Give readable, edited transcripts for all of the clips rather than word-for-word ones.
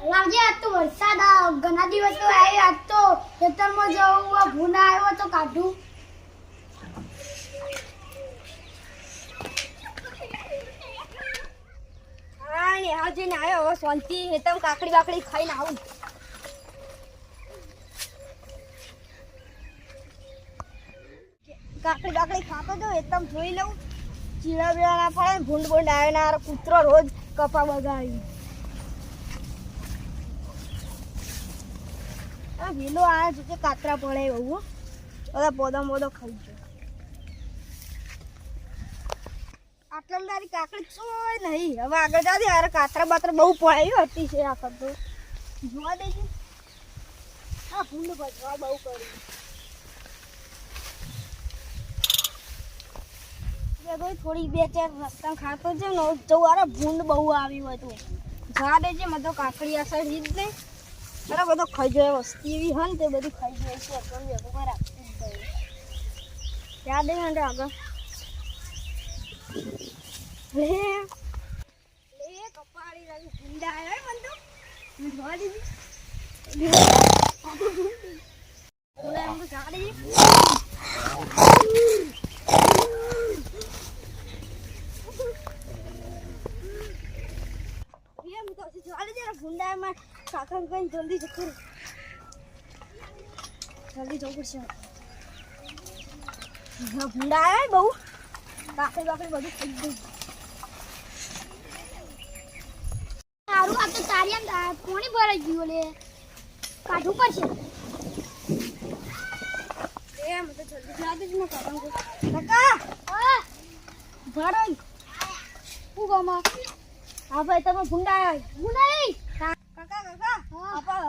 લાવજે આજ તો વરસાદ ઘણા દિવસ તો આવ્યો આજ તો ખેતરમાં જવું ભૂના આવ્યો તો કાઢું હા ને આજે ને આવ્યો હવે શાંતિ હેતમ કાકડી બાકડી ખાઈને આવું કાકડી બાકડી ખાતો તો હેતમ જોઈ લઉં ચીડા બીડા ના પડે ભૂંડ ભૂંડ આવે ના કૂતરો રોજ કપા બગાડી વેલો આ છે કાતરા પડે બહુ બધા પોદા મોદો ખાઈ ગયો આટલા તારી કાકડી ચોય નહીં હવે આગળ જાજે યાર કાતરા બાતરા બહુ પડ્યું હતી છે આ તો જોવા દેજે હા ભૂંડ ભજવા બહુ કરી થોડી બે ચાર રસ્તા ખાતો છે ને જવું અરે ભૂંડ બહુ આવ્યું હતું જવા દેજે મને તો કાકડી અસર જ નહીં અરે બધો ખાઈ જાય વસ્તી એવી હોય ને તે બધું ખાઈ જાય છે અત્યારે ભેગું મારે યાદ નહીં મને આગળ લે કપાળી રાજી ભૂંડા આવ્યા મને તો જોવા દીધી ઓલા એમ તો જવા દેજે ભૂંડા માં કાકા કઈ જલ્દી જતું જલ્દી જવું પડશે ભૂંડા આવ્યા બહુ કાકડી બાકડી બધું ખાઈ ગયું સારું આ તો તારી કોણી ભરાઈ ગયું લે કાઢવું પડશે એમ તો જલ્દી જવા દેજો ને કાકા હા ભરાઈ હું ગામમાં હા ભાઈ તમે ભૂંડા આવ્યા હું નહીં કાકા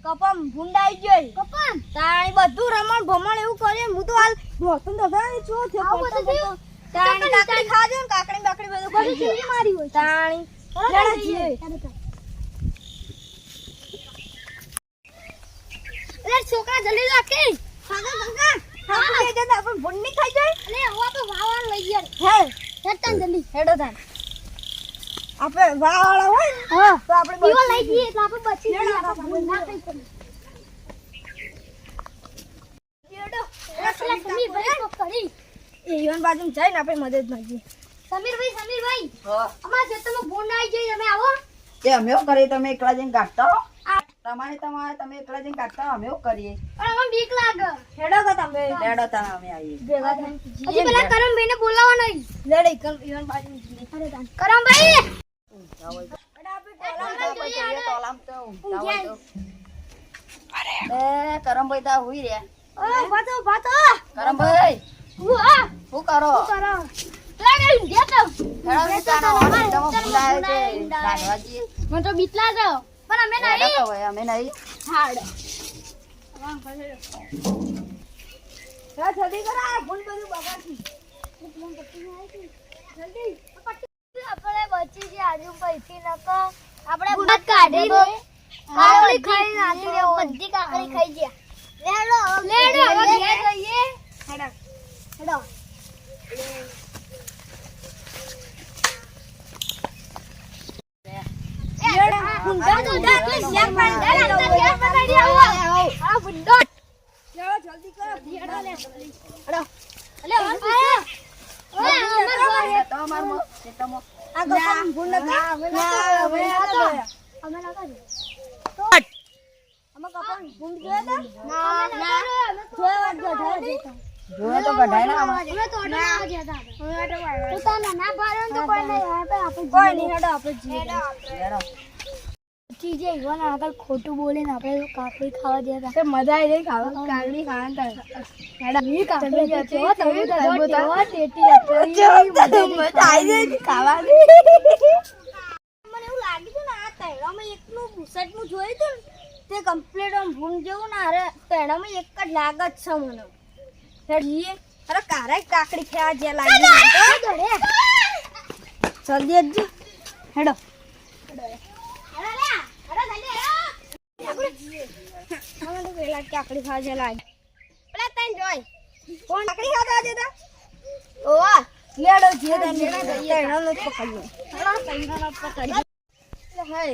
કપમ ભૂંડા આવી ગઈ કપાન તાણી બધું રમણ ભમણ એવું કરે હું તો હાલ દોસ્તન દોસ્તા છો થયો તાણી કાકડી ખાજો ને કાકડી બાકડી બધું ખાઈ ગયો મારી હોય તાણી લેડા જીએ અરે છોકરા જલ્દી લાકે કાકા હા કે જતા પણ ભૂંડી ખાઈ જાય અરે હવે તો વાવાન લઈ ગયા હે હેતન જલ્દી હેડો તાન આપણે વાવાળા હોય ને હા તો આપણે પીવા લઈ જઈએ એટલે આપણે બચી જઈએ આપણે ના કઈ કરી હેડો સમીર ભાઈ તો કરી એ ઈવન બાજુ જઈને આપણે મદદ માંગીએ સમીરભાઈ અમારા ખેતરમાં ભૂંડ આવી ગઈ તમે આવો તે અમે એવું કરીએ તમે એકલા જઈને કાઢતા હો તમે એકલા જઈને કાઢતા હો અમે એવું કરીએ પણ અમને બીક લાગે હેડો કે તમે લેડો તારા અમે આવીએ ભેગા થઈને હજી પેલા કરમભાઈને બોલાવો નહીં લેડે ઈવન બાજુ જઈએ કરમભાઈ તોલામ તો એ કરમભાઈ તા હુઈ રે ઓય ભાતો કરમભાઈ હું શું કરો કરો લાગે દેતો હેડો ને તારા વાળી તમે ભૂલાય છે દાદવાજી મને તો બીક લાગે પણ અમે હેડો નહીં તો ભાઈ અમે નહીં હાડ જલ્દી કરો આ ભૂલ બધું બગાડતી જલ્દી આપણે બચી જે આજુ પૈસી નકો આપણે બુટ કાઢી કાકડી ખાઈ નાખી દે બધી કાકડી ખાઈ ગયા લેડો હવે ઘેર જઈએ હેડો ભૂંડા તો ડાકલે શેર પાડી દે અંદર ઘેર પકડી આવો આ ભૂંડા ચલો જલ્દી કરો હેડો લે હેડો અલે આયા ઓય અમાર ઘર તમાર મો તમો આ ગોપમ ભૂલ ના અમે ના અમે કપન ભૂલ જોયા હતા જોયા ગઢા જોયે તો ગઢાય ના આમાં અમે તો ઓર્ડર ના જતા તો તને ના પાડો તો કોઈ નહીં આપણે કોઈ નહીં હેડો આપણે જીએ લેડો ચીજે ઈવન આગળ ખોટું બોલે ને આપણે કાકડી ખાવા દેતા તે મજા આવી જાય ખાવા કાકડી ખાવાનું હેડો ની કાકડી તમે ટેટી મજા આવી જાય ખાવાની મને એવું લાગ્યું હતું ને આ તૈણામાં એકનું બુસટનું જોયું હતું ને તે કમ્પ્લીટ આમ ભૂંડ જેવું ને અરે તૈણામાં એક જ લાગ જ છે મને હેડીએ અરે કારે કાકડી ખાવા જે લાગી જલ્દી જ હેડો પેલા કાકડી ખાવા જે લાગી પેલા તને જોઈ કોણ કાકડી ખાવા જતા ઓવા લેડો જે તને તૈણાનો પકડ્યો તૈણાનો પકડ્યો હે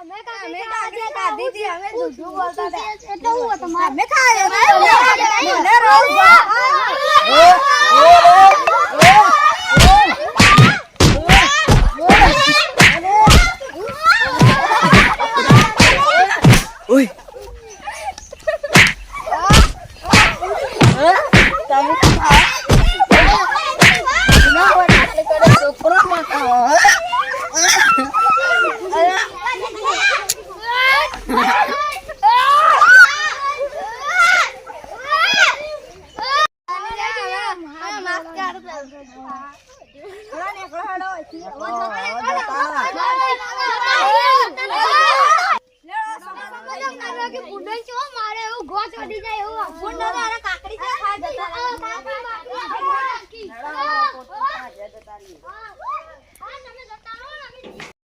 અમે અમે કાકડી ખાધી હતી, અમે જૂઠું બોલતા હતા. એટલે હું તમારે અમે ખાયા હતા. અમે મને રોજ તમે તો ખાઓ. ના હોય, આટલે કરે છોકરો માં ખાઓ.